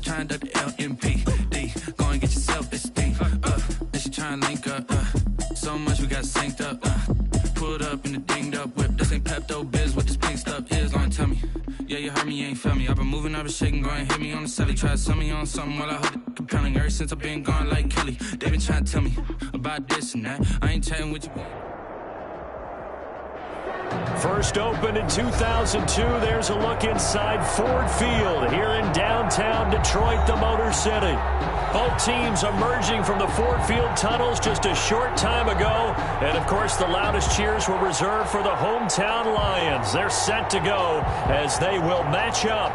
Trying to LMPD, go and get yourself this thing. And she trying to link up. So much we got synced up. Pulled up in the dinged up whip. This ain't Pepto Biz, what this pink stuff is. Long tell me, yeah, you heard me, you ain't felt me. I've been moving, I've been shaking, go and hit me on the celly. Try to sell me on something while I hold it compelling. Ever since I've been gone like Kelly, they been trying to tell me about this and that. I ain't chatting with you. First opened in 2002, there's a look inside Ford Field here in downtown Detroit, the Motor City. Both teams emerging from the Ford Field tunnels just a short time ago. And, of course, the loudest cheers were reserved for the hometown Lions. They're set to go as they will match up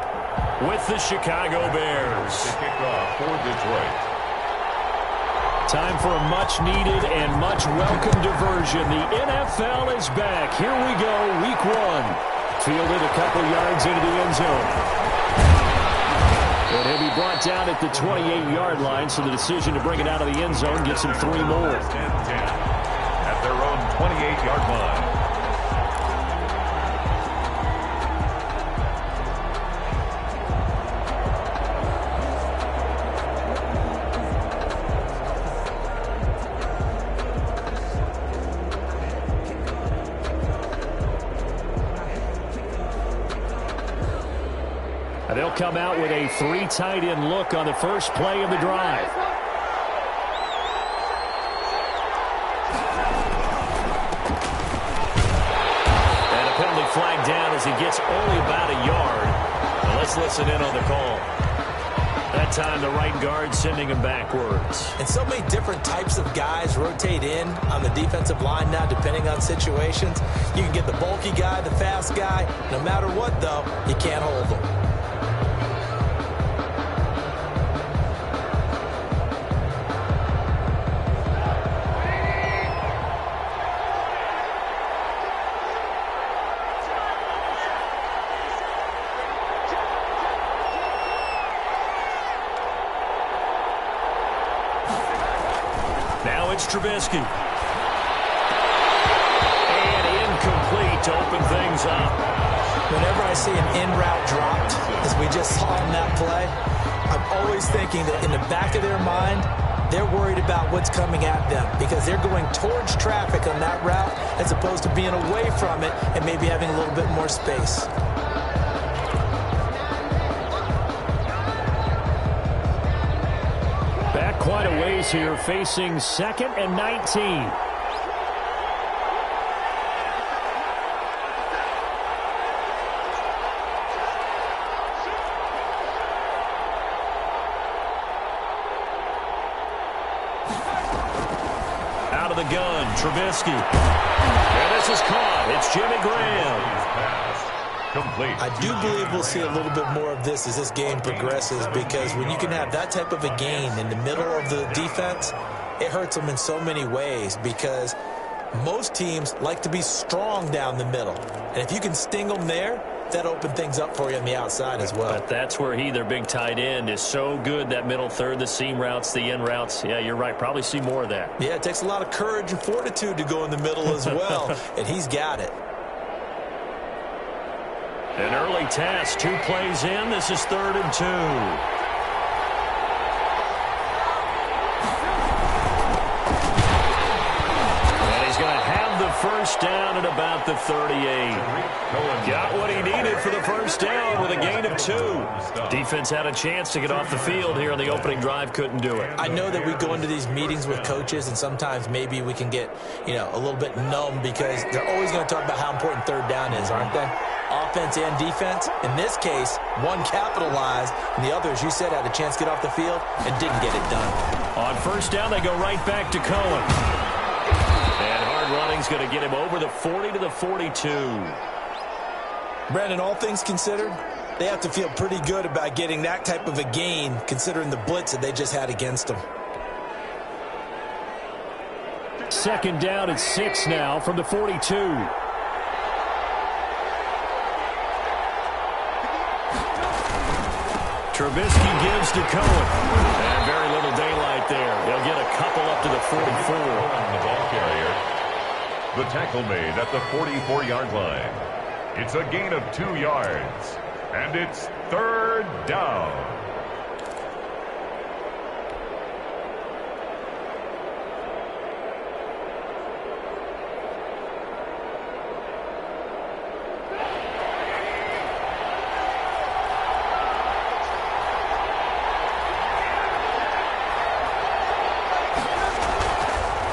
with the Chicago Bears. To kick off for Detroit. Time for a much-needed and much-welcome diversion. The NFL is back. Here we go, Week 1. Fielded a couple yards into the end zone. And he'll be brought down at the 28-yard line, so the decision to bring it out of the end zone gets him 3 more. At their own 28-yard line. They'll come out with a 3 tight end look on the first play of the drive. And a penalty flag down as he gets only about a yard. Now let's listen in on the call. That time the right guard sending him backwards. And so many different types of guys rotate in on the defensive line now depending on situations. You can get the bulky guy, the fast guy. No matter what, though, you can't hold them. Trubisky. And incomplete to open things up. Whenever I see an in-route dropped, as we just saw in that play, I'm always thinking that in the back of their mind, they're worried about what's coming at them because they're going towards traffic on that route as opposed to being away from it and maybe having a little bit more space. Quite a ways here, facing 2nd and 19. Out of the gun, Trubisky. And this is caught. It's Jimmy Graham. Complete. I do believe we'll see a little bit more of this as this game progresses because when you can have that type of a gain in the middle of the defense, it hurts them in so many ways because most teams like to be strong down the middle. And if you can sting them there, that opens things up for you on the outside as well. But that's where their big tight end, is so good, that middle third, the seam routes, the in routes. Yeah, you're right. Probably see more of that. Yeah, it takes a lot of courage and fortitude to go in the middle as well, and he's got it. An early task, 2 plays in. This is 3rd and 2. And he's going to have the first down at about the 38. Got what he needed for the first down with a gain of 2. Defense had a chance to get off the field here on the opening drive, couldn't do it. I know that we go into these meetings with coaches, and sometimes maybe we can get, a little bit numb because they're always going to talk about how important 3rd down is, aren't they? Offense and defense. In this case, one capitalized, and the other, as you said, had a chance to get off the field and didn't get it done. On first down, they go right back to Cohen. And hard running's going to get him over the 40 to the 42. Brandon, all things considered, they have to feel pretty good about getting that type of a gain considering the blitz that they just had against them. 2nd down at 6 now from the 42. Trubisky gives to Cohen. And very little daylight there. They'll get a couple up to the 44. On the ball carrier. The tackle made at the 44-yard line. It's a gain of 2 yards. And it's third down.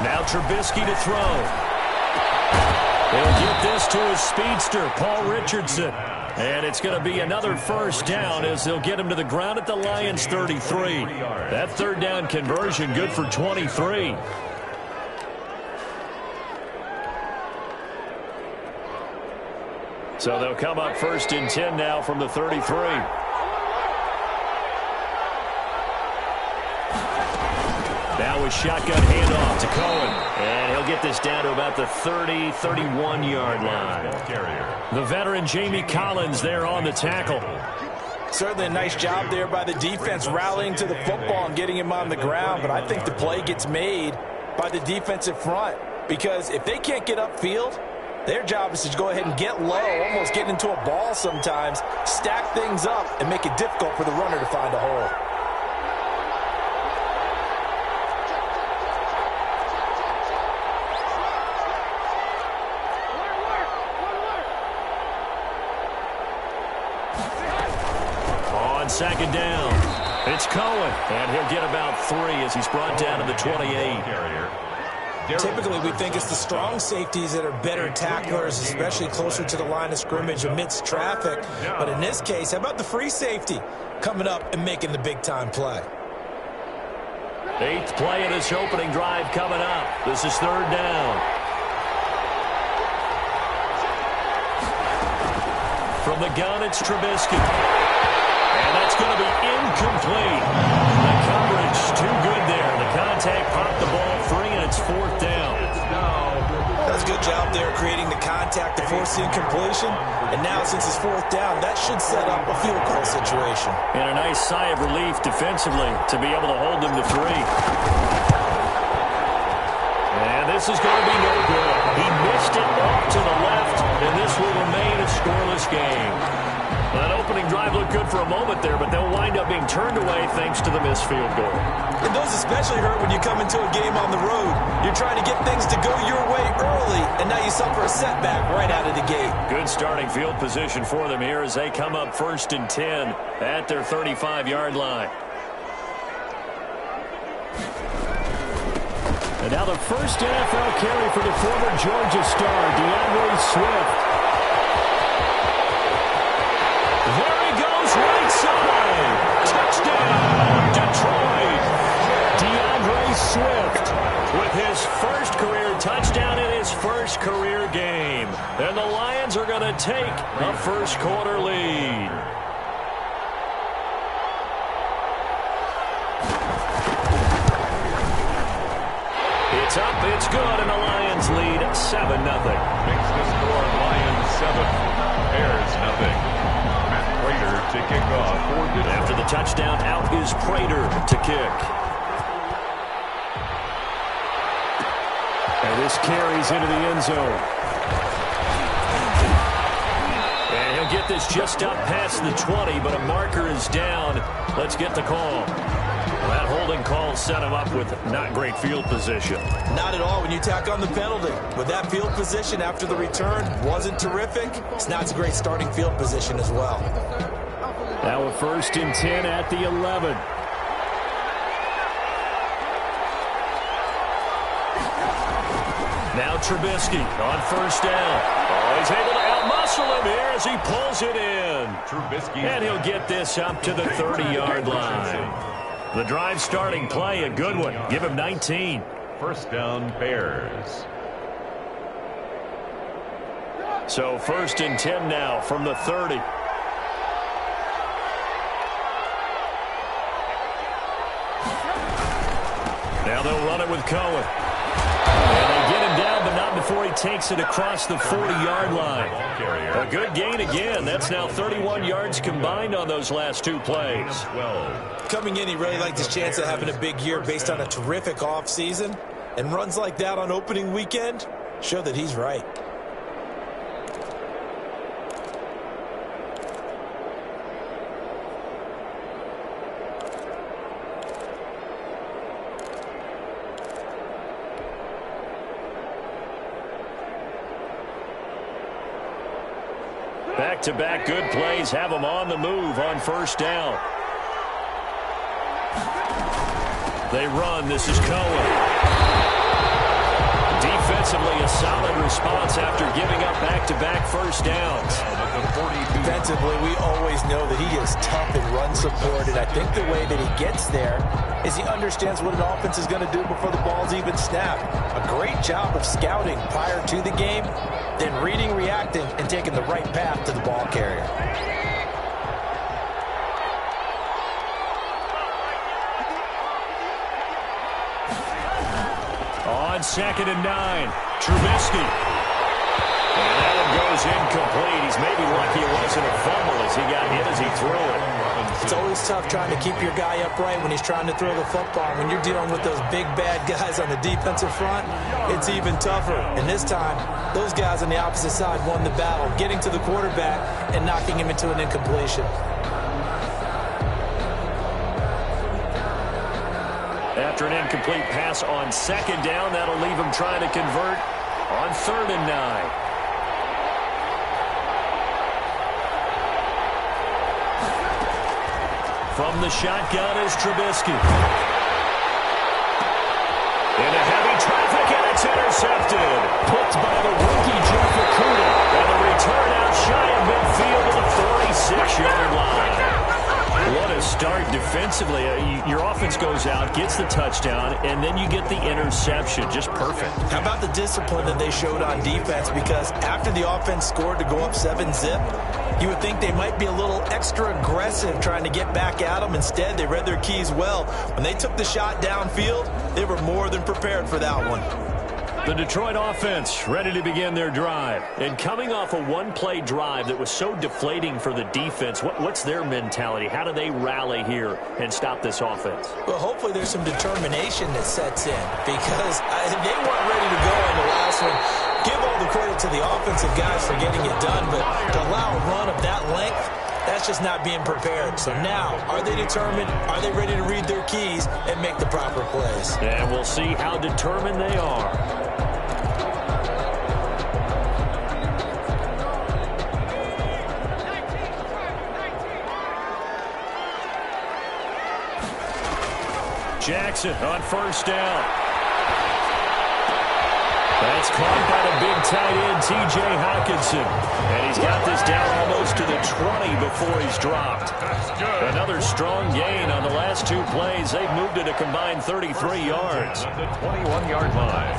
Now Trubisky to throw. He'll get this to his speedster, Paul Richardson. And it's going to be another first down as they'll get him to the ground at the Lions' 33. That third down conversion good for 23. So they'll come up first and 10 now from the 33. Now a shotgun handoff to Cohen. And he'll get this down to about the 30, 31-yard line. The veteran Jamie Collins there on the tackle. Certainly a nice job there by the defense rallying to the football and getting him on the ground. But I think the play gets made by the defensive front. Because if they can't get upfield, their job is to go ahead and get low, almost get into a ball sometimes, stack things up, and make it difficult for the runner to find a hole. Second down. It's Cohen, and he'll get about 3 as he's brought down to the 28. Typically, we think it's the strong safeties that are better tacklers, especially closer to the line of scrimmage amidst traffic. But in this case, how about the free safety coming up and making the big-time play? 8th play of this opening drive coming up. This is third down. From the gun, it's Trubisky. And that's going to be incomplete. The coverage too good there. The contact popped the ball free, and it's fourth down. That's a good job there creating the contact to force the incompletion. And now, since it's fourth down, that should set up a field goal situation. And a nice sigh of relief defensively to be able to hold them to 3. And this is going to be no good. He missed it off to the left, and this will remain a scoreless game. That opening drive looked good for a moment there, but they'll wind up being turned away thanks to the missed field goal. And those especially hurt when you come into a game on the road. You're trying to get things to go your way early, and now you suffer a setback right out of the gate. Good starting field position for them here as they come up first and 10 at their 35-yard line. And now the first NFL carry for the former Georgia star, DeAndre Swift. There he goes, right side. Touchdown, Detroit. DeAndre Swift with his first career touchdown in his first career game. And the Lions are going to take a first-quarter lead. It's up, it's good, and the Lions lead 7-0. Makes the score Lions 7, Bears nothing. To kick off for Detroit. After the touchdown, out is Prater to kick. And this carries into the end zone. And he'll get this just up past the 20, but a marker is down. Let's get the call. That holding call set him up with not great field position. Not at all when you tack on the penalty. With that field position after the return wasn't terrific, it's not a great starting field position as well. Now a first and 10 at the 11. Now Trubisky on first down. Oh, he's able to outmuscle him here as he pulls it in. Trubisky. And he'll get this up to the 30-yard line. The drive starting play, a good one. Give him 19. First down, Bears. So first and 10 now from the 30. Now they'll run it with Cohen. And they get him down, but not before he takes it across the 40-yard line. A good gain again. That's now 31 yards combined on those last 2 plays. Coming in, he really liked his chance of having a big year based on a terrific offseason. And runs like that on opening weekend show that he's right. Back-to-back good plays have them on the move on first down. They run. This is Cohen. Defensively, a solid response after giving up back-to-back first downs. Defensively, we always know that he is tough in run support, and I think the way that he gets there is he understands what an offense is going to do before the ball's even snapped. A great job of scouting prior to the game, then reading, reacting, and taking the right path to the ball carrier. On 2nd and 9, Trubisky. And that one goes incomplete. He's maybe lucky it wasn't a fumble as he got hit as he threw it. It's always tough trying to keep your guy upright when he's trying to throw the football. When you're dealing with those big, bad guys on the defensive front, it's even tougher. And this time, those guys on the opposite side won the battle, getting to the quarterback and knocking him into an incompletion. After an incomplete pass on 2nd down, that'll leave him trying to convert on 3rd and 9. From the shotgun is Trubisky. Into heavy traffic, and it's intercepted. Picked by the rookie Jeff Okudah. And the return out shy of midfield to the 46-yard line. What a start defensively. Your offense goes out, gets the touchdown, and then you get the interception. Just perfect. How about the discipline that they showed on defense? Because after the offense scored to go up 7-zip, you would think they might be a little extra aggressive trying to get back at them. Instead, they read their keys well. When they took the shot downfield, they were more than prepared for that one. The Detroit offense ready to begin their drive. And coming off a one-play drive that was so deflating for the defense, what's their mentality? How do they rally here and stop this offense? Well, hopefully there's some determination that sets in because they weren't ready to go in the last one. Give all the credit to the offensive guys for getting it done, but to allow a run of that length, that's just not being prepared. So now, are they determined? Are they ready to read their keys and make the proper plays? And we'll see how determined they are. Jackson on first down. That's caught by the big tight end, T.J. Hockenson. And he's got this down almost to the 20 before he's dropped. Another strong gain on the last two plays. They've moved it a combined 33 yards. At the 21-yard line.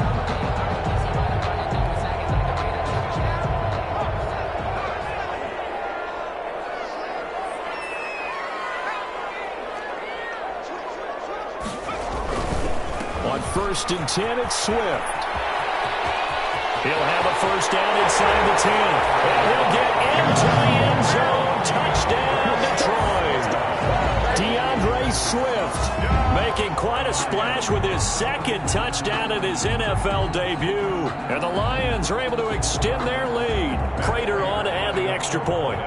On 1st and 10, it's Swift. He'll have a first down inside the 10. And he'll get into the end zone. Touchdown, Detroit. DeAndre Swift making quite a splash with his second touchdown at his NFL debut. And the Lions are able to extend their lead. Prater on to add the extra point.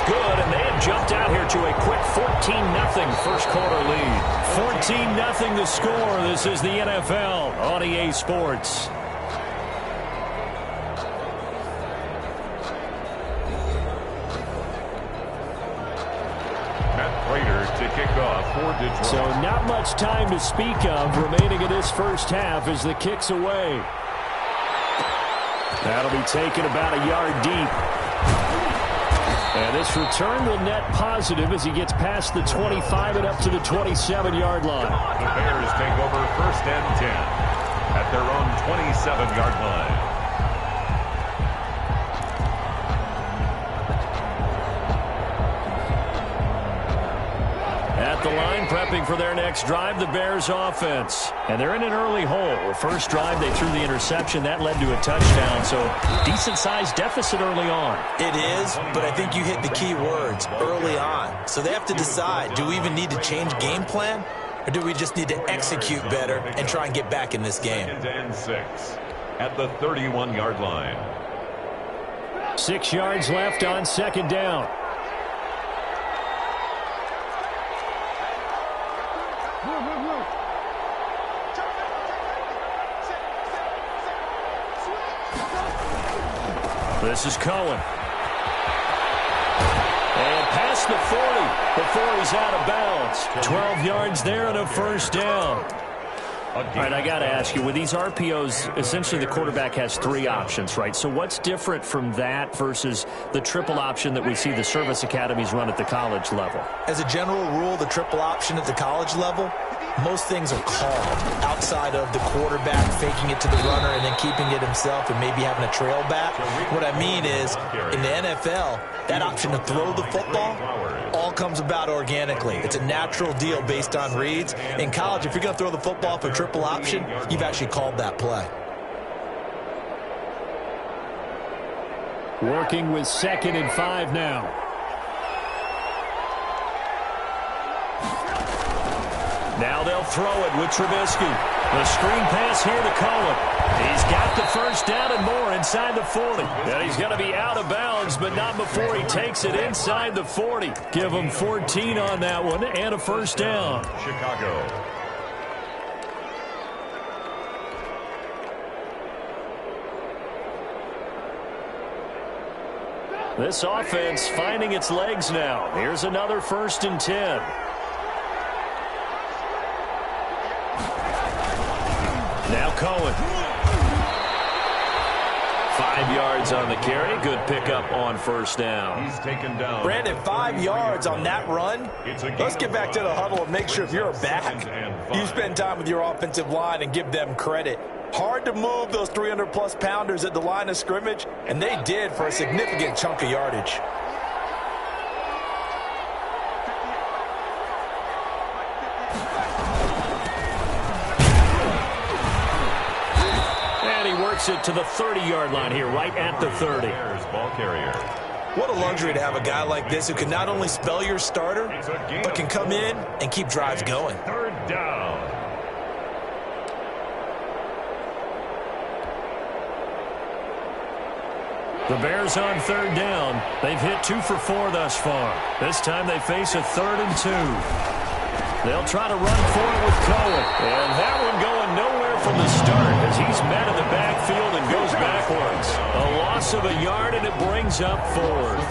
Good, and they have jumped out here to a quick 14-0 first quarter lead. 14-0 the score. This is the NFL on EA Sports. Matt Prater to kick off for Detroit. So not much time to speak of remaining in this first half as the kick's away. That'll be taken about a yard deep. And this return will net positive as he gets past the 25 and up to the 27-yard line. The Bears take over 1st and 10 at their own 27-yard line. At the line, prepping for their next drive, the Bears offense. And they're in an early hole. The first drive, they threw the interception. That led to a touchdown, so decent-sized deficit early on. It is, but I think you hit the key words, early on. So they have to decide, do we even need to change game plan, or do we just need to execute better and try and get back in this game? 2nd and 6 at the 31-yard line. 6 yards left on 2nd down. This is Cohen. And past the 40 before he's out of bounds. 12 yards there and a first down. All right, I got to ask you, with these RPOs, essentially the quarterback has 3 options, right? So what's different from that versus the triple option that we see the service academies run at the college level? As a general rule, the triple option at the college level, most things are called outside of the quarterback faking it to the runner and then keeping it himself and maybe having a trail back. What I mean is, in the NFL, that option to throw the football all comes about organically. It's a natural deal based on reads. In college, if you're going to throw the football for triple option, you've actually called that play. Working with 2nd and 5 now. Now they'll throw it with Trubisky. The screen pass here to Cohen. He's got the first down and more inside the 40. And he's going to be out of bounds, but not before he takes it inside the 40. Give him 14 on that one and a first down. Chicago. This offense finding its legs now. Here's another 1st and 10. Now Cohen. 5 yards on the carry. Good pickup on first down. He's taken down. Brandon, 5 yards on that run. Let's get back to the huddle and make sure if you're a back, you spend time with your offensive line and give them credit. Hard to move those 300-plus pounders at the line of scrimmage, and they did for a significant chunk of yardage. It to the 30-yard line here, right at the 30. Ball carrier. What a luxury to have a guy like this who can not only spell your starter, but can come in and keep drives going. 3rd down. The Bears on 3rd down. They've hit 2 for 4 thus far. This time they face a 3rd and 2. They'll try to run for it with Cohen. And that one going nowhere from the start as he's met in the backfield and goes backwards. A loss of a yard, and it brings up 4th.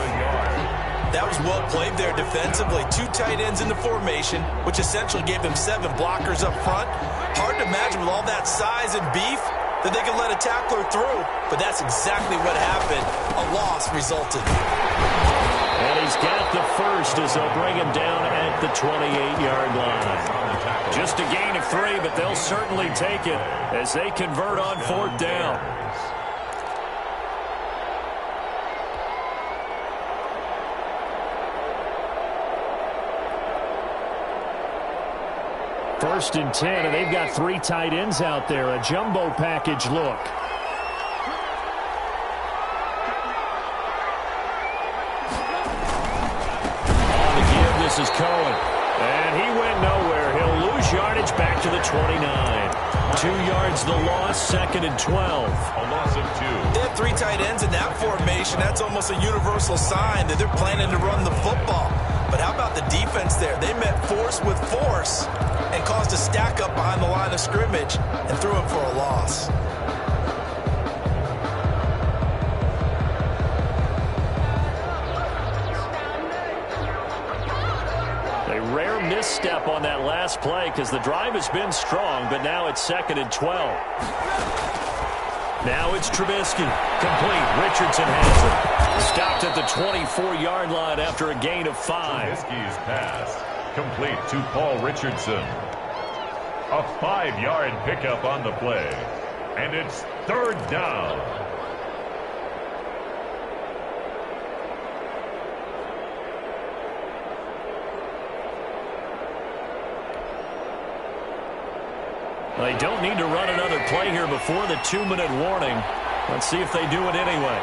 That was well played there defensively. 2 tight ends in the formation, which essentially gave them 7 blockers up front. Hard to imagine with all that size and beef that they could let a tackler through. But that's exactly what happened. A loss resulted. And he's got the first as they'll bring him down at the 28-yard line. Just a gain of 3, but they'll certainly take it as they convert on 4th down. First and 10, and they've got 3 tight ends out there. A jumbo package look. This is Cohen. And he went nowhere. He'll lose yardage back to the 29. 2 yards the loss, 2nd and 12. A loss of 2. They have 3 tight ends in that formation. That's almost a universal sign that they're planning to run the football. But how about the defense there? They met force with force and caused a stack up behind the line of scrimmage and threw him for a loss. Rare misstep on that last play because the drive has been strong, but now it's 2nd and 12. Now it's Trubisky. Complete. Richardson has it. Stopped at the 24-yard line after a gain of 5. Trubisky's pass complete to Paul Richardson. A 5-yard pickup on the play. And it's 3rd down. They don't need to run another play here before the 2-minute warning. Let's see if they do it anyway.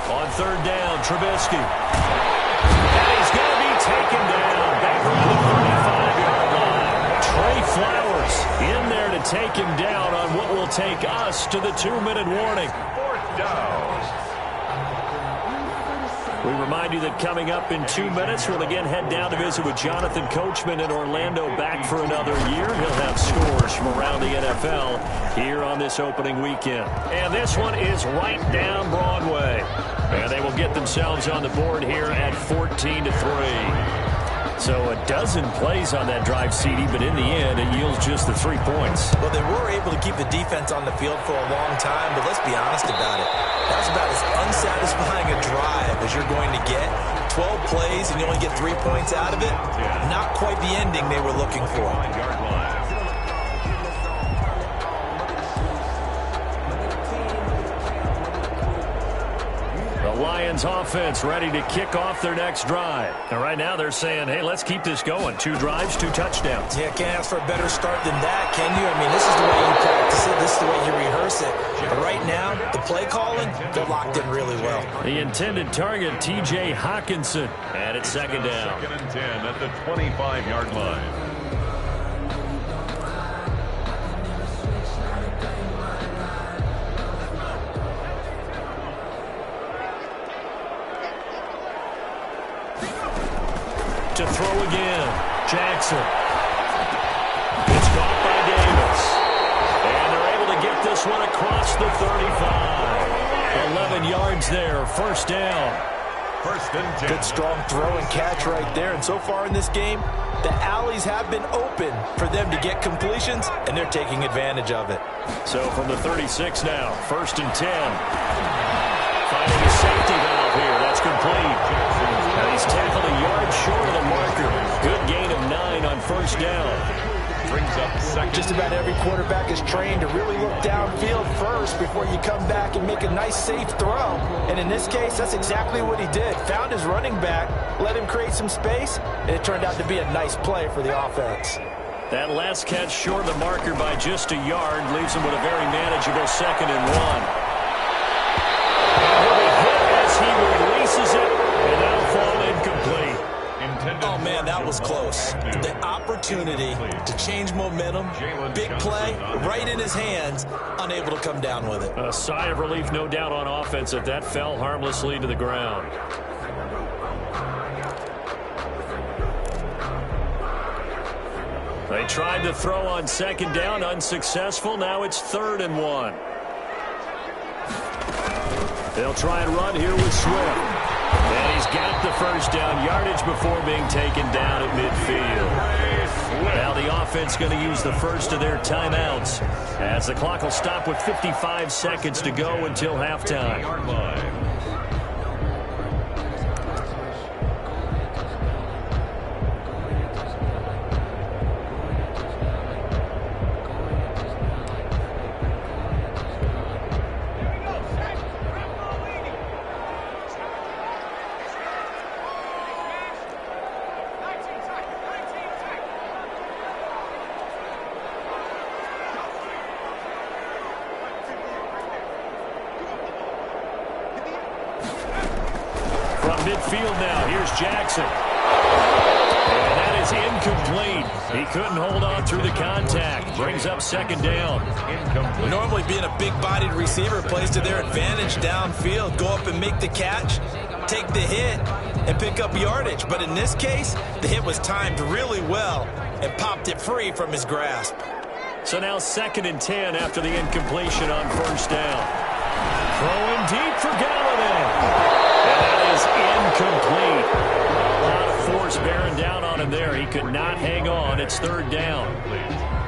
On 3rd down, Trubisky. And he's going to be taken down back around the 35-yard line. Trey Flowers in there to take him down on what will take us to the 2-minute warning. 4th down. We remind you that coming up in 2 minutes, we'll again head down to visit with Jonathan Coachman in Orlando, back for another year. He'll have scores from around the NFL here on this opening weekend. And this one is right down Broadway. And they will get themselves on the board here at 14-3. So a dozen plays on that drive, CD, but in the end, it yields just the 3 points. Well, they were able to keep the defense on the field for a long time, but let's be honest about it. That was about as unsatisfying a drive as you're going to get. 12 plays and you only get 3 points out of it. Not quite the ending they were looking for. Lions offense ready to kick off their next drive. And right now they're saying, hey, let's keep this going. 2 drives, 2 touchdowns. Yeah, can't ask for a better start than that, can you? I mean, this is the way you practice it. This is the way you rehearse it. But right now, the play calling, they're locked in really well. The intended target, T.J. Hawkinson. And it's second down. 2nd and 10 at the 25-yard line. To throw again, Jackson. It's caught by Davis. And they're able to get this one across the 35. 11 yards there, first down. 1st and 10. Good strong throw and catch right there. And so far in this game, the alleys have been open for them to get completions, and they're taking advantage of it. So from the 36 now, 1st and 10. Finding a safety valve here. That's complete. And he's tackled a yard short of the marker. Good gain of 9 on first down. Brings up second. Just about every quarterback is trained to really look downfield first before you come back and make a nice, safe throw. And in this case, that's exactly what he did. Found his running back, let him create some space, and it turned out to be a nice play for the offense. That last catch short of the marker by just a yard leaves him with a very manageable 2nd and 1. As he releases it, and that'll fall incomplete. Oh, man, that was close. The opportunity to change momentum, big play, right in his hands, unable to come down with it. A sigh of relief, no doubt, on offense that that fell harmlessly to the ground. They tried to throw on 2nd down, unsuccessful. Now it's 3rd and 1. They'll try and run here with Swift. And he's got the first down, yardage before being taken down at midfield. Now the offense going to use the first of their timeouts, as the clock will stop with 55 seconds to go until halftime. Midfield now. Here's Jackson. And that is incomplete. He couldn't hold on through the contact. Brings up 2nd down. Incomplete. Normally being a big-bodied receiver plays to their advantage downfield. Go up and make the catch, take the hit, and pick up yardage. But in this case, the hit was timed really well and popped it free from his grasp. So now 2nd and 10 after the incompletion on first down. Throwing deep for Galladay. And that is incomplete. A lot of force bearing down on him there. He could not hang on. It's 3rd down.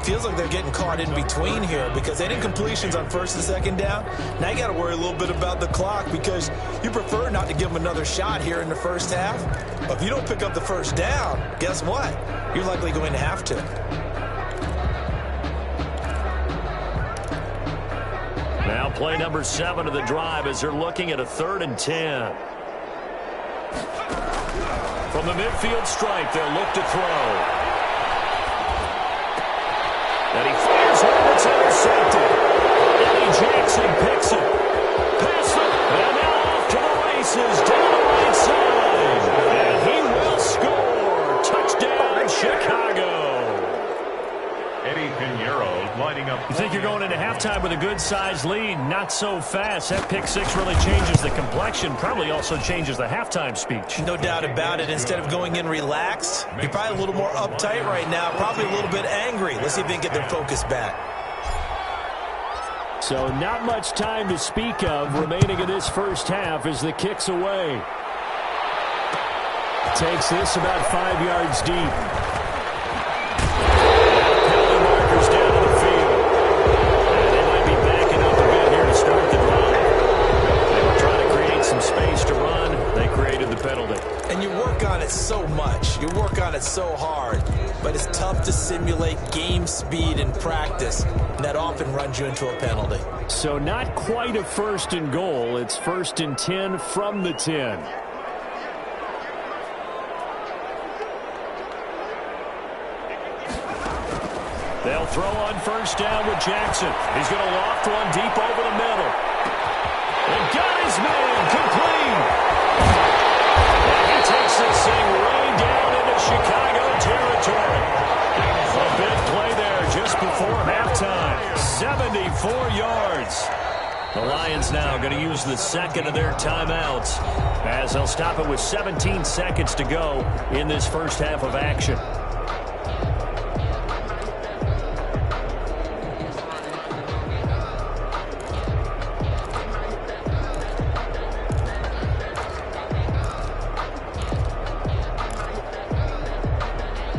Feels like they're getting caught in between here because they did incompletions on 1st and 2nd down. Now you got to worry a little bit about the clock because you prefer not to give them another shot here in the first half. But if you don't pick up the first down, guess what? You're likely going to have to. Now play number 7 of the drive as they're looking at a 3rd and 10. From the midfield stripe, they'll look to throw. And he fires one, it's intercepted. Eddie Jackson picks it. Pass it, and now off to the races down the right side. And he will score. Touchdown, Chicago. Eddie Pinheiro lining up. You think you're going into halftime with a good-sized lead? Not so fast. That pick six really changes the complexion, probably also changes the halftime speech. No doubt about it. Instead of going in relaxed, you're probably a little more uptight right now, probably a little bit angry. Let's see if they can get their focus back. So not much time to speak of remaining in this first half as the kick's away. Takes this about 5 yards deep. Penalty markers down to the field. And they might be backing up a bit here to start the drive. They were trying to create some space to run. They created the penalty. And you work on it so much. You work on it so hard. But it's tough to simulate game speed in practice. And that often runs you into a penalty. So not quite a 1st and goal. It's 1st and 10 from the 10. They'll throw on 1st down with Jackson. He's going to loft one deep over the middle. And got his man complete. And he takes this thing way down into Chicago territory. A big play there just before halftime. 74 yards. The Lions now going to use the second of their timeouts as they'll stop it with 17 seconds to go in this first half of action.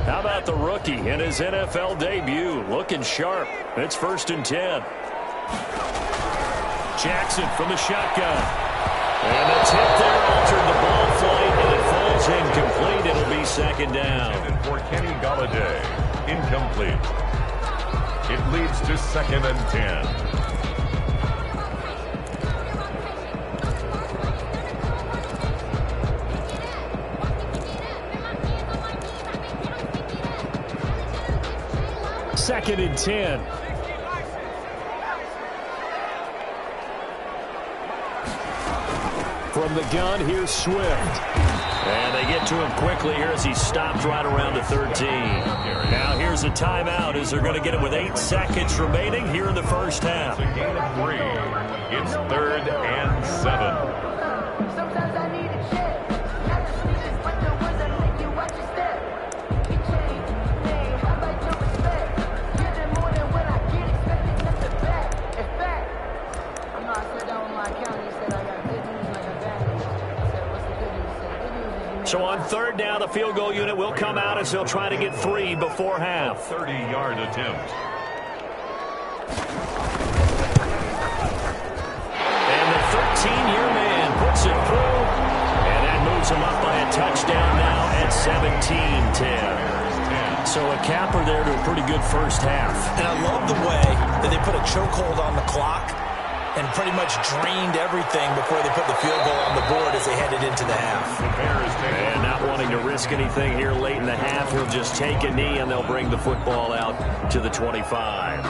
How about the rookie in his NFL debut? Looking sharp. It's 1st and 10. Jackson from the shotgun. And the tip there altered the ball flight, and it falls incomplete. It'll be 2nd down. And for Kenny Golladay, incomplete. It leads to 2nd and 10. Second and 10. From the gun, here's Swift. And they get to him quickly here as he stopped right around the 13. Now here's a timeout as they're going to get it with 8 seconds remaining here in the first half. It's a gain of 3. It's 3rd and 7. Sometimes I need a check. I just need this, but the words that make you watch your step. You change, hey, I like your respect. Giving more than what I get, expecting nothing back. In fact, I know I sat down with my accountant, he said I got good news and I got bad news. I said, what's the good news? He said, good news is you made So on 3rd down, the field goal unit will come out as they'll try to get 3 before half. 30-yard attempt. And the 13-year man puts it through. And that moves him up by a touchdown now at 17-10. So a capper there to a pretty good first half. And I love the way that they put a chokehold on the clock and pretty much drained everything before they put the field goal on the board as they headed into the half. And not wanting to risk anything here late in the half, he'll just take a knee and they'll bring the football out to the 25.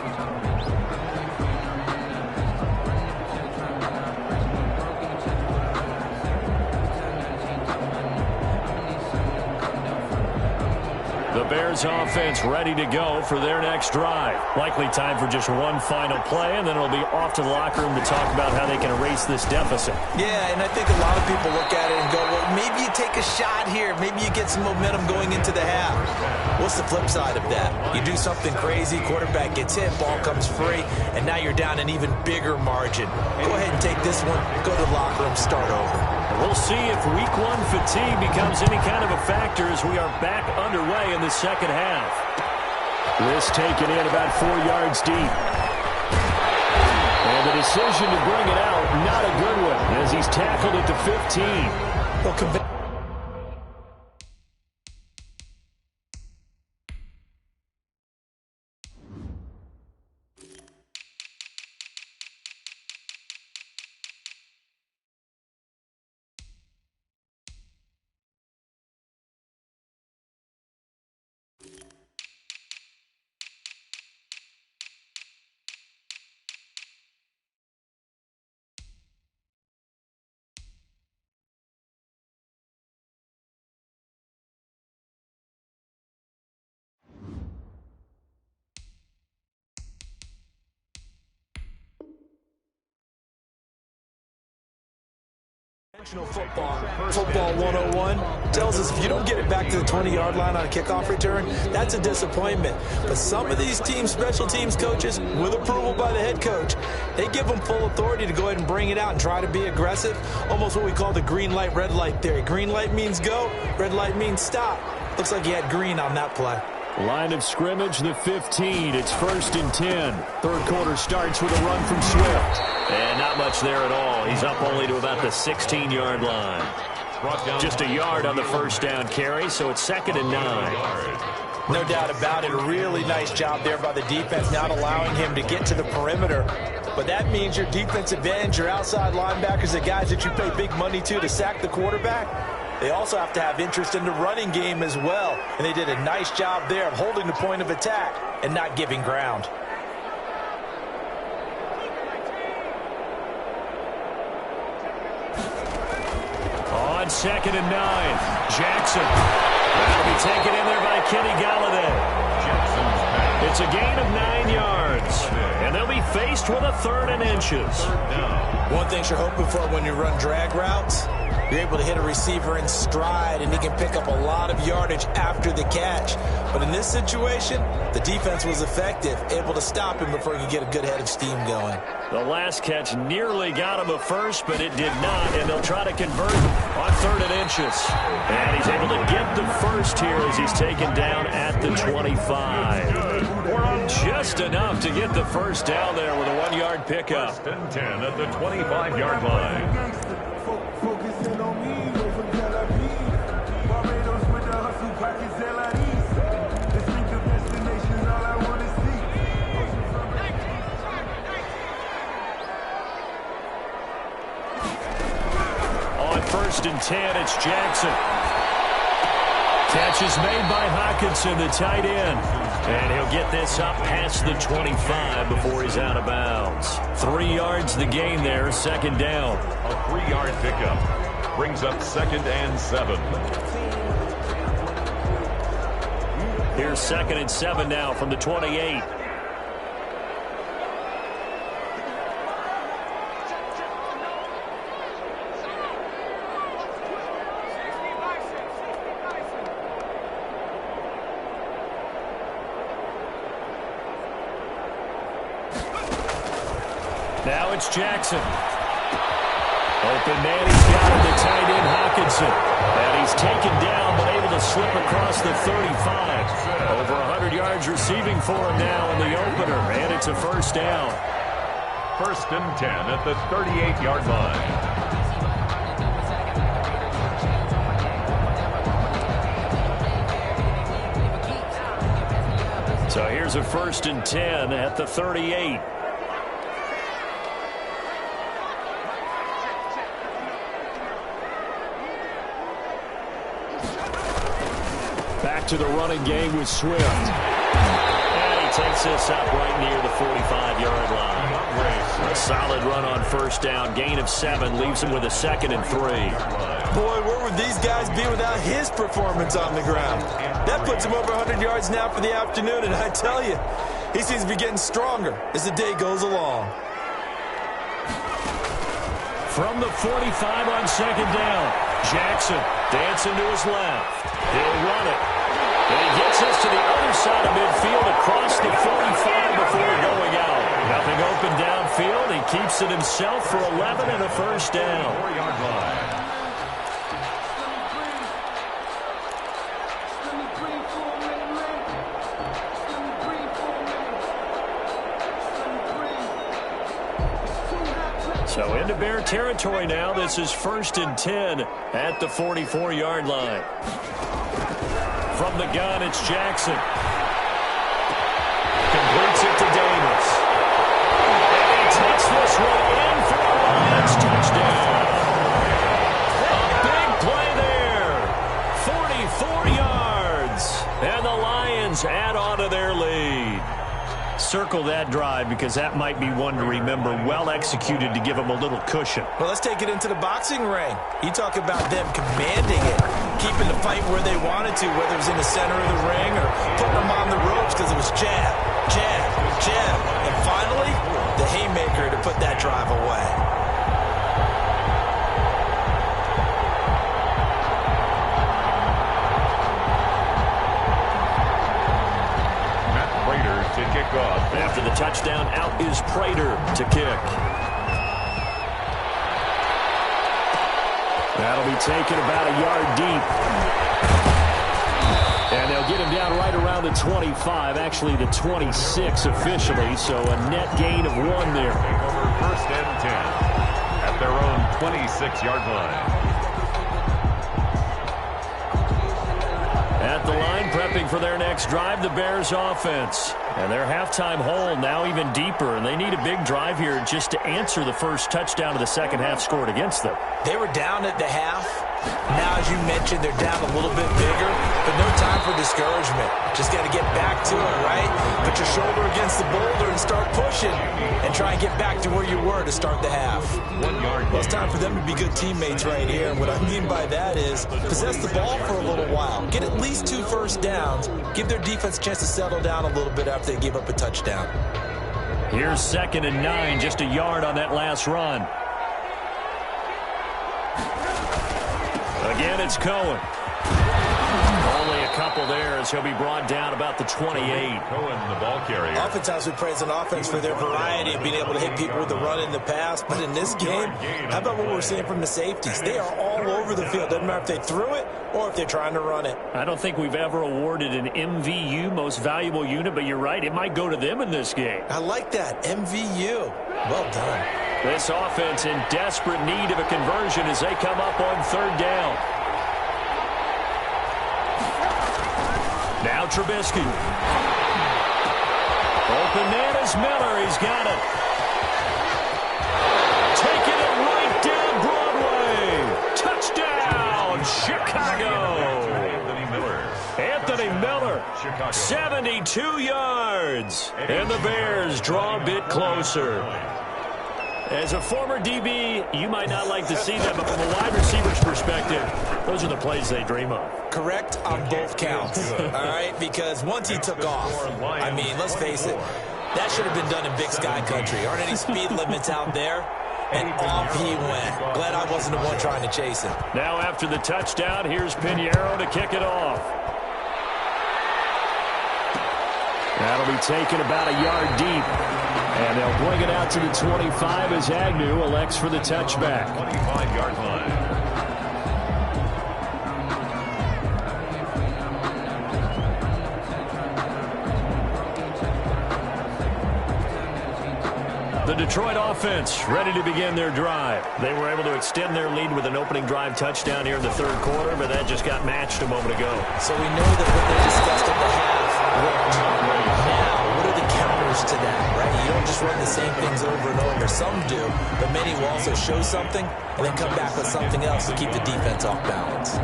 The Bears offense ready to go for their next drive. Likely time for just one final play, and then it'll be off to the locker room to talk about how they can erase this deficit. Yeah, and I think a lot of people look at it and go, well, maybe you take a shot here. Maybe you get some momentum going into the half. What's the flip side of that? You do something crazy, quarterback gets hit, ball comes free, and now you're down an even bigger margin. Go ahead and take this one, go to the locker room, start over. We'll see if week 1 fatigue becomes any kind of a factor as we are back underway in the second half. This taken in about 4 yards deep. And the decision to bring it out, not a good one, as he's tackled at the 15. Well, Football 101 tells us if you don't get it back to the 20-yard line on a kickoff return, that's a disappointment. But some of these teams, special teams coaches, with approval by the head coach, they give them full authority to go ahead and bring it out and try to be aggressive, almost what we call the green light, red light theory. Green light means go, red light means stop. Looks like he had green on that play. Line of scrimmage, the 15. It's 1st and 10. Third quarter starts with a run from Swift. And not much there at all. He's up only to about the 16-yard line. Just a yard on the first down carry, so it's 2nd and 9. No doubt about it. A really nice job there by the defense, not allowing him to get to the perimeter. But that means your defensive ends, your outside linebackers, the guys that you pay big money to sack the quarterback, they also have to have interest in the running game as well. And they did a nice job there of holding the point of attack and not giving ground. On 2nd and 9, Jackson. That'll be taken in there by Kenny Galladay. It's a gain of 9 yards. And they'll be faced with a 3rd and inches. One thing you're hoping for when you run drag routes, you're able to hit a receiver in stride, and he can pick up a lot of yardage after the catch. But in this situation, the defense was effective, able to stop him before he could get a good head of steam going. The last catch nearly got him a first, but it did not, and they'll try to convert on 3rd and inches. And he's able to get the first here as he's taken down at the 25. Just enough to get the first down there with a 1-yard pickup. 1st and 10 at the 25-yard line. On 1st and 10, it's Jackson. Catch is made by Hawkinson, the tight end. And he'll get this up past the 25 before he's out of bounds. 3 yards the gain there, 2nd down. A 3-yard pickup brings up 2nd and 7. Here's 2nd and 7 now from the 28. Now it's Jackson. Open man, he's got him, the tight end Hawkinson. And he's taken down, but able to slip across the 35. Over 100 yards receiving for him now in the opener, and it's a 1st down. 1st and 10 at the 38-yard line. So here's a 1st and 10 at the 38. Back to the running game with Swift. And he takes this up right near the 45-yard line. A solid run on 1st down. Gain of 7 leaves him with a 2nd and 3. Boy, where would these guys be without his performance on the ground? That puts him over 100 yards now for the afternoon, and I tell you, he seems to be getting stronger as the day goes along. From the 45 on 2nd down, Jackson dancing to his left. He'll run it. And he gets this to the other side of midfield across the 45 before going out. Nothing open downfield. He keeps it himself for 11 and a 1st down. 4-yard line. So into Bear territory now. This is 1st and 10 at the 44-yard line. From the gun, it's Jackson. Completes it to Davis. And he takes this one in for a Lions touchdown. A big play there. 44 yards. And the Lions add on to their lead. Circle that drive because that might be one to remember. Well executed to give them a little cushion. Well, let's take it into the boxing ring. You talk about them commanding it, keeping the fight where they wanted to, whether it was in the center of the ring or putting them on the ropes because it was jab, jab, jab. And finally, the haymaker to put that drive away. to kick off. After the touchdown, out is Prater to kick. That'll be taken about a yard deep. And they'll get him down right around the 25, actually the 26 officially, so a net gain of 1 there. Over 1st and 10 at their own 26-yard line. At the line, prepping for their next drive, the Bears offense. And their halftime hole now even deeper, and they need a big drive here just to answer the first touchdown of the second half scored against them. They were down at the half. Now, as you mentioned, they're down a little bit bigger, but no time for discouragement. Just got to get back to it, right? Put your shoulder against the boulder and start pushing and try and get back to where you were to start the half. 1 yard. Well, it's time for them to be good teammates right here. And what I mean by that is possess the ball for a little while. Get at least 2 first downs. Give their defense a chance to settle down a little bit after they give up a touchdown. Here's 2nd and 9, just a yard on that last run. Again, it's Cohen. Only a couple there as he'll be brought down about the 28. Cohen, the ball carrier. Oftentimes we praise an offense for their variety of being able to hit people with the run in the pass. But in this game, how about what we're seeing from the safeties? They are all over the field. Doesn't matter if they threw it or if they're trying to run it. I don't think we've ever awarded an MVU, most valuable unit, but you're right, it might go to them in this game. I like that. MVU. Well done. This offense in desperate need of a conversion as they come up on 3rd down. Now Trubisky. Open man is Miller. He's got it. Taking it right down Broadway. Touchdown, Chicago. Anthony Miller, Chicago. 72 yards. And the Bears draw a bit closer. As a former DB, you might not like to see that, but from a wide receiver's perspective, those are the plays they dream of. Correct on both counts, all right? Because once he took off, I mean, let's face it, that should have been done in Big Sky Country. Aren't any speed limits out there? And off he went. Glad I wasn't the one trying to chase him. Now after the touchdown, here's Pinheiro to kick it off. That'll be taken about a yard deep. And they'll bring it out to the 25 as Agnew elects for the touchback. 25-yard line. The Detroit offense ready to begin their drive. They were able to extend their lead with an opening drive touchdown here in the 3rd quarter, but that just got matched a moment ago. So we know that what they discussed at the half worked. Now, what are the counters to that, right? You don't just run the same things over and over. Some do, but many will also show something and then come back with something else to keep the defense off balance.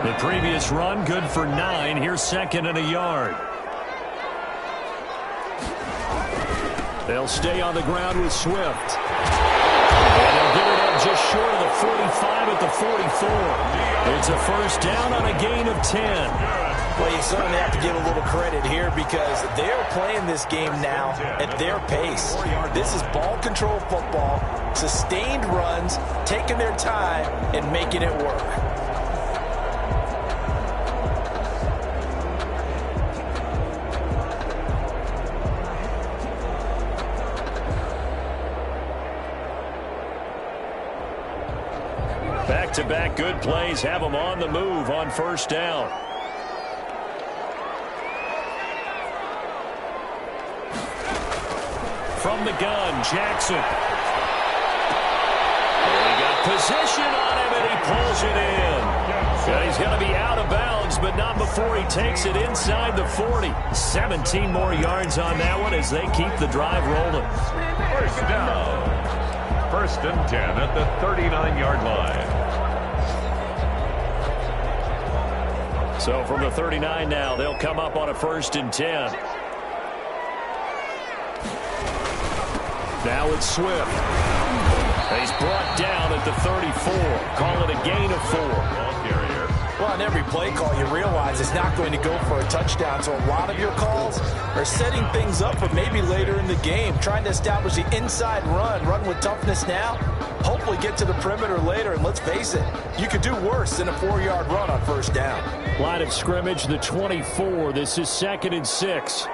The previous run, good for 9. Here's 2nd and a yard. They'll stay on the ground with Swift. And they'll get it up just short of the 45 at the 44. It's a first down on a gain of 10. Well, you certainly have to give a little credit here because they're playing this game now at their pace. This is ball control football, sustained runs, taking their time, and making it work. Back-to-back good plays have them on the move on first down. From the gun, Jackson. He got position on him, and he pulls it in. And he's going to be out of bounds, but not before he takes it inside the 40. 17 more yards on that one as they keep the drive rolling. First down. 1st and 10 at the 39-yard line. So from the 39 now, they'll come up on a 1st and 10. Now it's Swift. He's brought down at the 34. Call it a gain of 4. Ball carrier. Well, on every play call, you realize it's not going to go for a touchdown. So a lot of your calls are setting things up for maybe later in the game, trying to establish the inside run with toughness now, hopefully get to the perimeter later. And let's face it, you could do worse than a 4-yard run on first down. Line of scrimmage, the 24. This is 2nd and 6.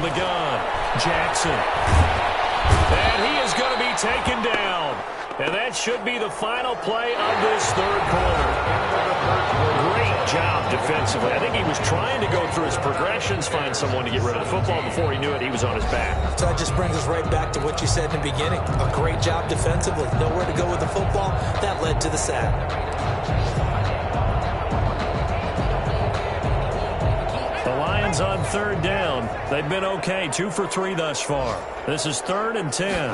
from the gun. Jackson. And he is going to be taken down. And that should be the final play of this third quarter. Great job defensively. I think he was trying to go through his progressions, find someone to get rid of the football. Before he knew it, he was on his back. So that just brings us right back to what you said in the beginning. A great job defensively. Nowhere to go with the football. That led to the sack. The Lions on third down. They've been okay. 2 for 3 thus far. This is 3rd and 10.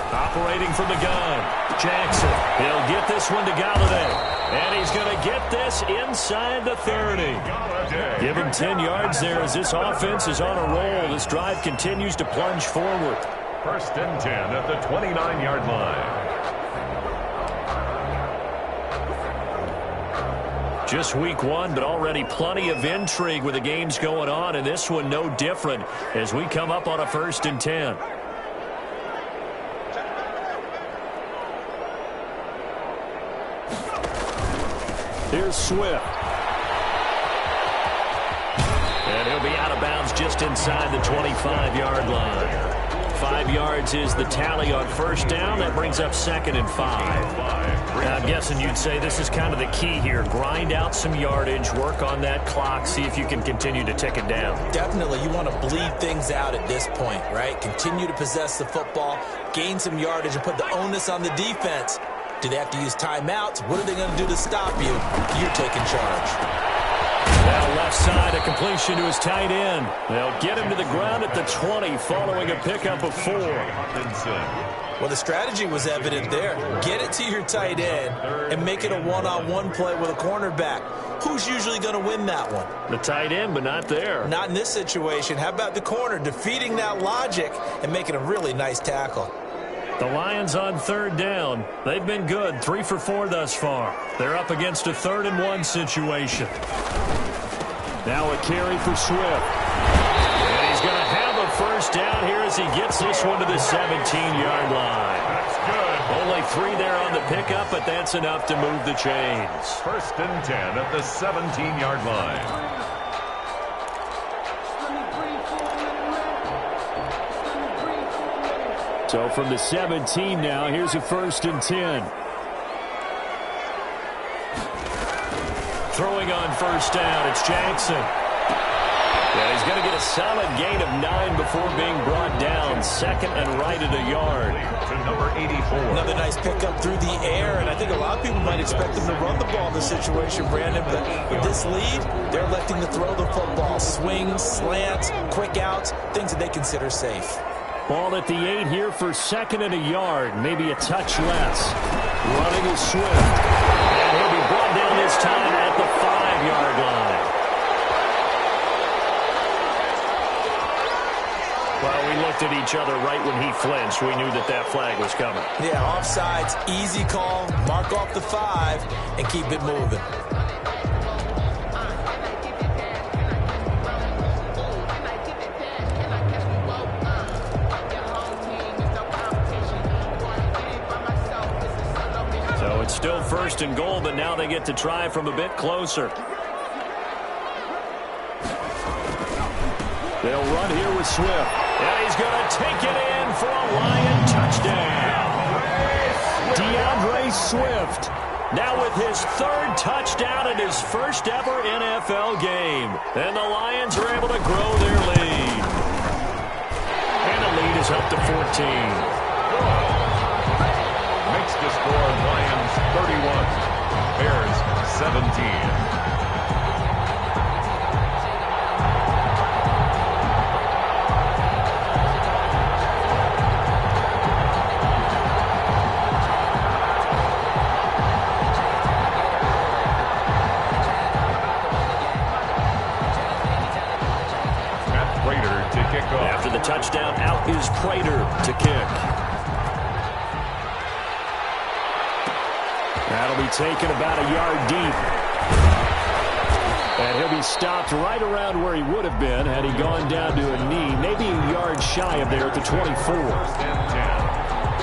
Operating from the gun. Jackson. He'll get this one to Galladay. And he's going to get this inside the 30. Give him 10 yards there as this offense is on a roll. This drive continues to plunge forward. 1st and 10 at the 29-yard line. Just week 1, but already plenty of intrigue with the games going on, and this one no different as we come up on a 1st and 10. Here's Swift. And he'll be out of bounds just inside the 25-yard line. 5 yards is the tally on 1st down. That brings up 2nd and 5. I'm guessing you'd say this is kind of the key here. Grind out some yardage, work on that clock, see if you can continue to tick it down. Definitely, you want to bleed things out at this point, right? Continue to possess the football, gain some yardage, and put the onus on the defense. Do they have to use timeouts? What are they going to do to stop you? You're taking charge. Now left side, a completion to his tight end. They'll get him to the ground at the 20 following a pickup of 4. Well, the strategy was evident there. Get it to your tight end and make it a one-on-one play with a cornerback. Who's usually going to win that one? The tight end, but not there. Not in this situation. How about the corner defeating that logic and making a really nice tackle? The Lions on 3rd down. They've been good, 3 for 4 thus far. They're up against a 3rd and 1 situation. Now a carry for Swift. And he's going to have a 1st down here as he gets this one to the 17-yard line. That's good. Only 3 there on the pickup, but that's enough to move the chains. 1st and 10 at the 17-yard line. So from the 17 now, here's a 1st and 10. Throwing on 1st down, it's Jackson. Yeah, he's going to get a solid gain of 9 before being brought down. 2nd and right at a yard. To number 84. Another nice pickup through the air, and I think a lot of people might expect them to run the ball in this situation, Brandon, but with this lead, they're electing to throw the football. Swings, slants, quick outs, things that they consider safe. Ball at the 8 here for 2nd and a yard, maybe a touch less. Running is Swift. And he'll be brought down this time at the 5-yard line. Well, we looked at each other right when he flinched. We knew that that flag was coming. Yeah, offsides, easy call, mark off the 5, and keep it moving. It's still 1st and goal, but now they get to try from a bit closer. They'll run here with Swift. And he's going to take it in for a Lion touchdown. DeAndre Swift now with his 3rd touchdown in his 1st ever NFL game. And the Lions are able to grow their lead. And the lead is up to 14. Makes the score Lions 31, Bears 17. Matt Prater to kick off. After the touchdown, out is Prater to kick. That'll be taken about a yard deep. And he'll be stopped right around where he would have been had he gone down to a knee, maybe a yard shy of there at the 24. 1st and 10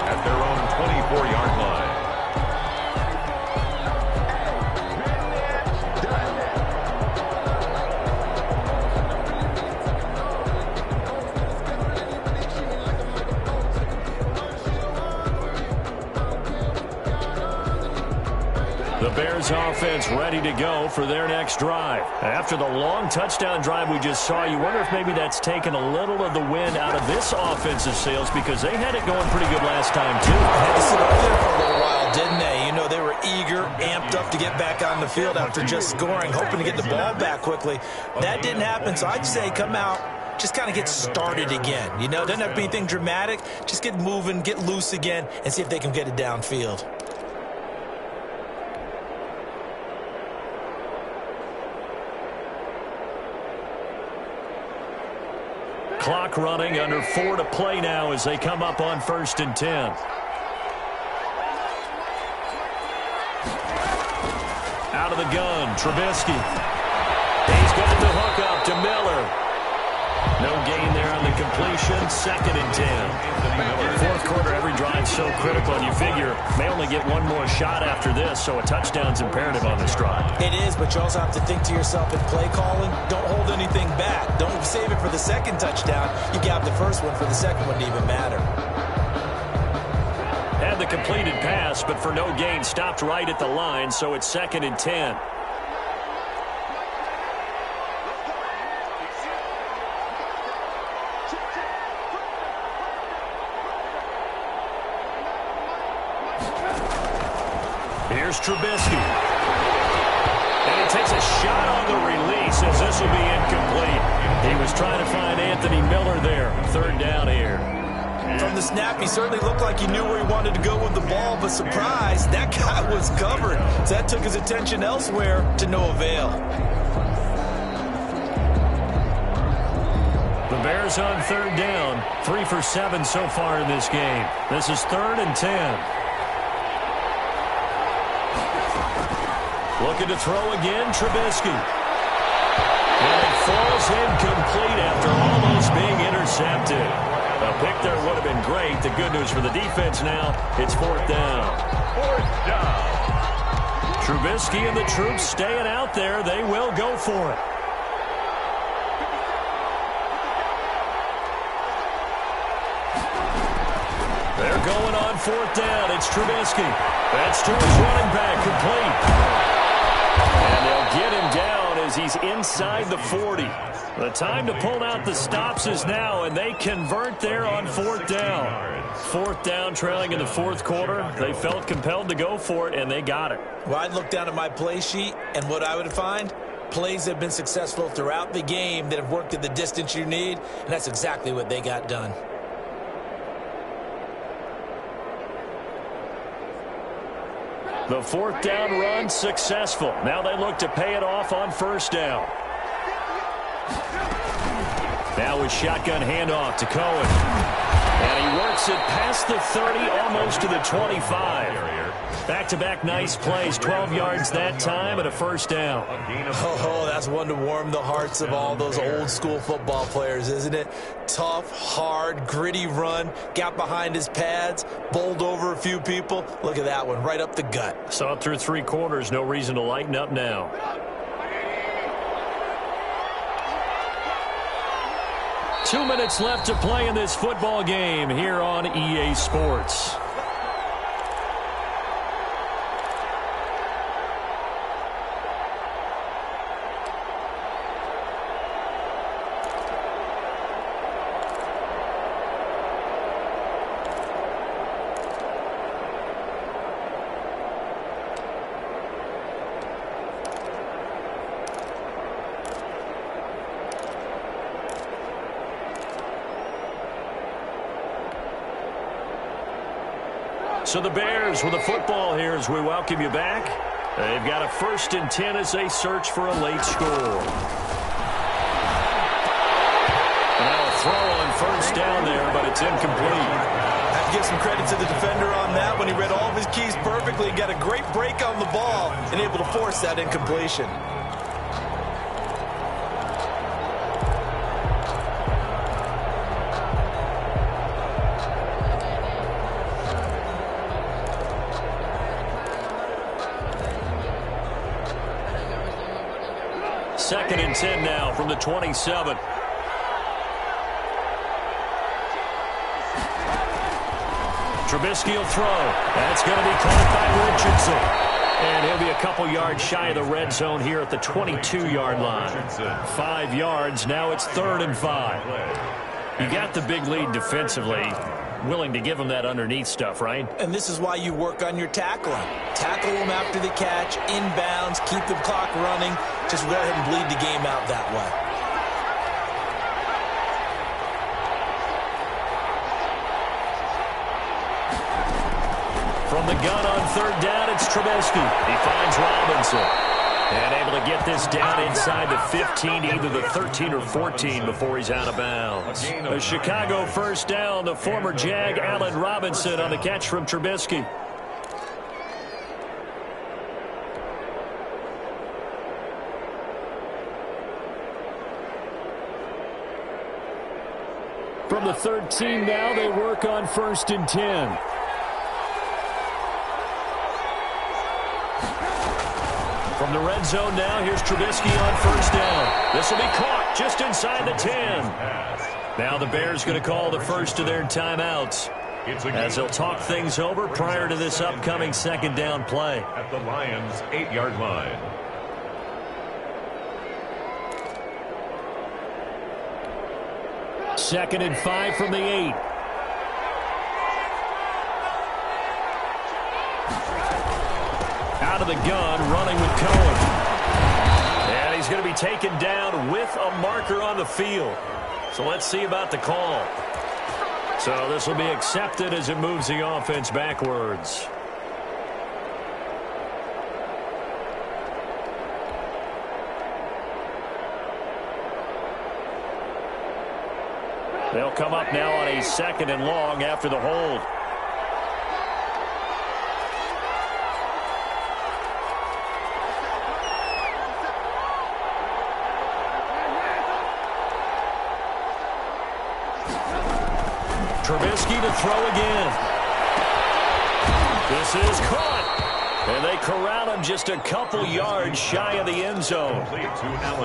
at their own 24-yard line. Bears offense ready to go for their next drive. After the long touchdown drive we just saw, you wonder if maybe that's taken a little of the wind out of this offensive sails because they had it going pretty good last time, too. Had to sit over there for a little while, didn't they? You know, they were eager, amped up to get back on the field after just scoring, hoping to get the ball back quickly. That didn't happen, so I'd say come out, just kind of get started again. You know, doesn't have to be anything dramatic. Just get moving, get loose again, and see if they can get it downfield. Clock running, under 4 to play now as they come up on 1st and 10. Out of the gun, Trubisky. He's got the hook up to Miller. No gain there on the completion. 2nd and 10. Fourth quarter, every drive so critical, and you figure may only get one more shot after this, so a touchdown's imperative on this drive. It is, but you also have to think to yourself in play calling, don't hold anything back. Don't save it for the second touchdown. You got the first one for the second one to even matter. Had the completed pass, but for no gain, stopped right at the line, so it's 2nd and 10. Here's Trubisky. And he takes a shot on the release as this will be incomplete. He was trying to find Anthony Miller there. 3rd down here. From the snap, he certainly looked like he knew where he wanted to go with the ball, but surprise, that guy was covered. So that took his attention elsewhere to no avail. The Bears on 3rd down. 3 for 7 so far in this game. This is 3rd and 10. Looking to throw again, Trubisky. And it falls incomplete after almost being intercepted. A pick there would have been great. The good news for the defense now, it's 4th down. 4th down. Trubisky and the troops staying out there. They will go for it. They're going on 4th down. It's Trubisky. That's to his running back, complete. And they'll get him down as he's inside the 40. The time to pull out the stops is now, and they convert there on 4th down. 4th down, trailing in the 4th quarter. They felt compelled to go for it, and they got it. Well, I'd look down at my play sheet, and what I would find, plays that have been successful throughout the game that have worked at the distance you need, and that's exactly what they got done. The 4th down run successful. Now they look to pay it off on 1st down. Now with shotgun handoff to Cohen. And he works it past the 30, almost to the 25. Back-to-back nice plays, 12 yards that time and a 1st down. Oh, that's one to warm the hearts of all those old-school football players, isn't it? Tough, hard, gritty run, got behind his pads, bowled over a few people. Look at that one, right up the gut. Saw it through 3 quarters, no reason to lighten up now. Two minutes left to play in this football game here on EA Sports. So the Bears with the football here as we welcome you back. They've got a 1st and 10 as they search for a late score. Now a throw on 1st down there, but it's incomplete. I have to give some credit to the defender on that when he read all of his keys perfectly and got a great break on the ball and able to force that incompletion. Second and 10 now from the 27. Trubisky will throw. That's going to be caught by Richardson. And he'll be a couple yards shy of the red zone here at the 22-yard line. 5 yards. Now it's 3rd and 5. You got the big lead defensively. Willing to give them that underneath stuff, right? And this is why you work on your tackling. Tackle them after the catch, inbounds, keep the clock running. Just go ahead and bleed the game out that way. From the gun on 3rd down, it's Trubisky. He finds Robinson. And able to get this down inside the 15, either the 13 or 14 before he's out of bounds. A Chicago 1st down, the former Jag Allen Robinson on the catch from Trubisky. From the 13 now, they work on 1st and 10. From the red zone now, here's Trubisky on 1st down. This will be caught just inside the 10. Now the Bears going to call the first of their timeouts as they'll talk things over prior to this upcoming 2nd down play. At the Lions' 8-yard line. Second and 5 from the 8. Out of the gun, running with Cohen. And he's going to be taken down with a marker on the field. So let's see about the call. So this will be accepted as it moves the offense backwards. They'll come up now on a 2nd and long after the hold. Trubisky to throw again. This is caught. And they corral him just a couple yards shy of the end zone.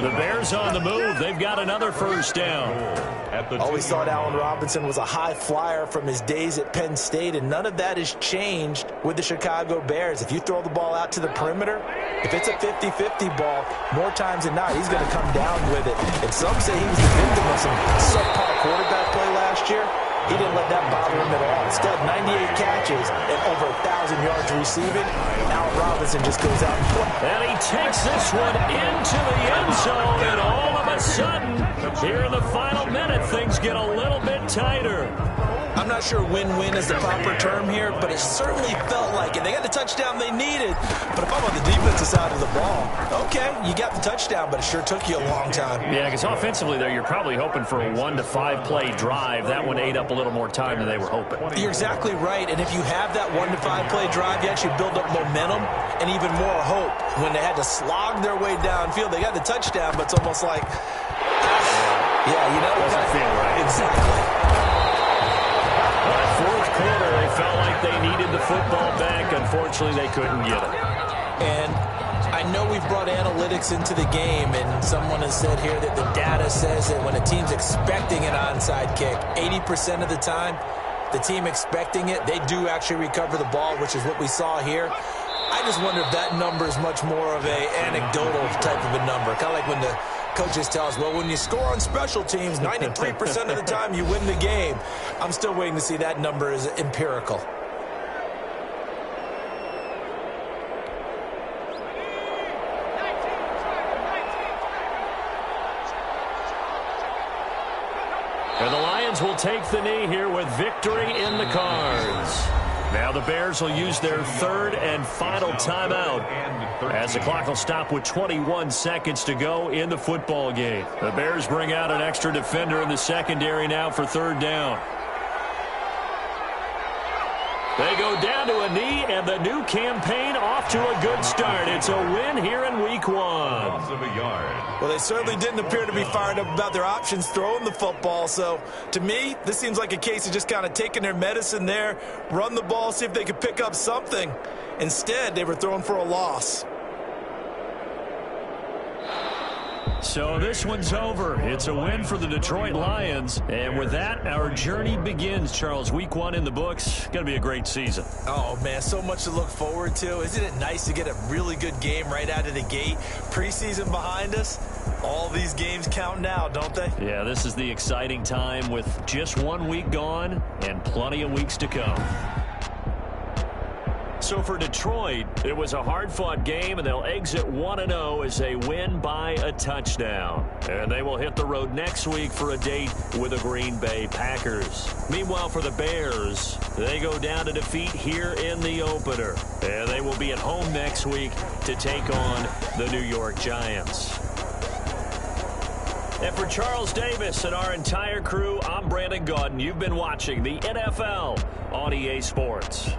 The Bears on the move. They've got another 1st down. Always thought Allen Robinson was a high flyer from his days at Penn State, and none of that has changed with the Chicago Bears. If you throw the ball out to the perimeter, if it's a 50-50 ball, more times than not, he's going to come down with it. And some say he was the victim of some subpar quarterback play last year. He didn't let that bother him at all. Instead, 98 catches and over 1,000 yards receiving. Allen Robinson just goes out and plays. And he takes this one into the end zone, and all of a sudden, here in the final minute, things get a little bit tighter. I'm not sure win-win is the proper term here, but it certainly felt like it. They got the touchdown they needed, but if I'm on the defensive side of the ball, okay, you got the touchdown, but it sure took you a long time. Yeah, because offensively there, you're probably hoping for a 1 to 5 play drive. That one ate up a little more time than they were hoping. You're exactly right, and if you have that 1 to 5 play drive, you actually build up momentum and even more hope. When they had to slog their way downfield, they got the touchdown, but it's almost like, yeah, you know, doesn't feel right. Exactly. Fourth quarter, they felt like they needed the football back. Unfortunately, they couldn't get it. And I know we've brought analytics into the game, and someone has said here that the data says that when a team's expecting an onside kick, 80% of the time, the team expecting it, they do actually recover the ball, which is what we saw here. I just wonder if that number is much more of a anecdotal type of a number, kind of like when the coaches tell us, well, when you score on special teams, 93% of the time you win the game. I'm still waiting to see that number is empirical. And the Lions will take the knee here with victory in the cards. Now the Bears will use their 3rd and final timeout as the clock will stop with 21 seconds to go in the football game. The Bears bring out an extra defender in the secondary now for 3rd down. They go down to a knee, and the new campaign off to a good start. It's a win here in week 1. Well, they certainly didn't appear to be fired up about their options throwing the football. So, to me, this seems like a case of just kind of taking their medicine there, run the ball, see if they could pick up something. Instead, they were throwing for a loss. So this one's over. It's a win for the Detroit Lions. And with that, our journey begins, Charles. Week 1 in the books. Going to be a great season. Oh, man, so much to look forward to. Isn't it nice to get a really good game right out of the gate? Preseason behind us. All these games count now, don't they? Yeah, this is the exciting time with just 1 week gone and plenty of weeks to come. So for Detroit, it was a hard-fought game, and they'll exit 1-0 as they win by a touchdown. And they will hit the road next week for a date with the Green Bay Packers. Meanwhile, for the Bears, they go down to defeat here in the opener. And they will be at home next week to take on the New York Giants. And for Charles Davis and our entire crew, I'm Brandon Gaudin. You've been watching the NFL on EA Sports.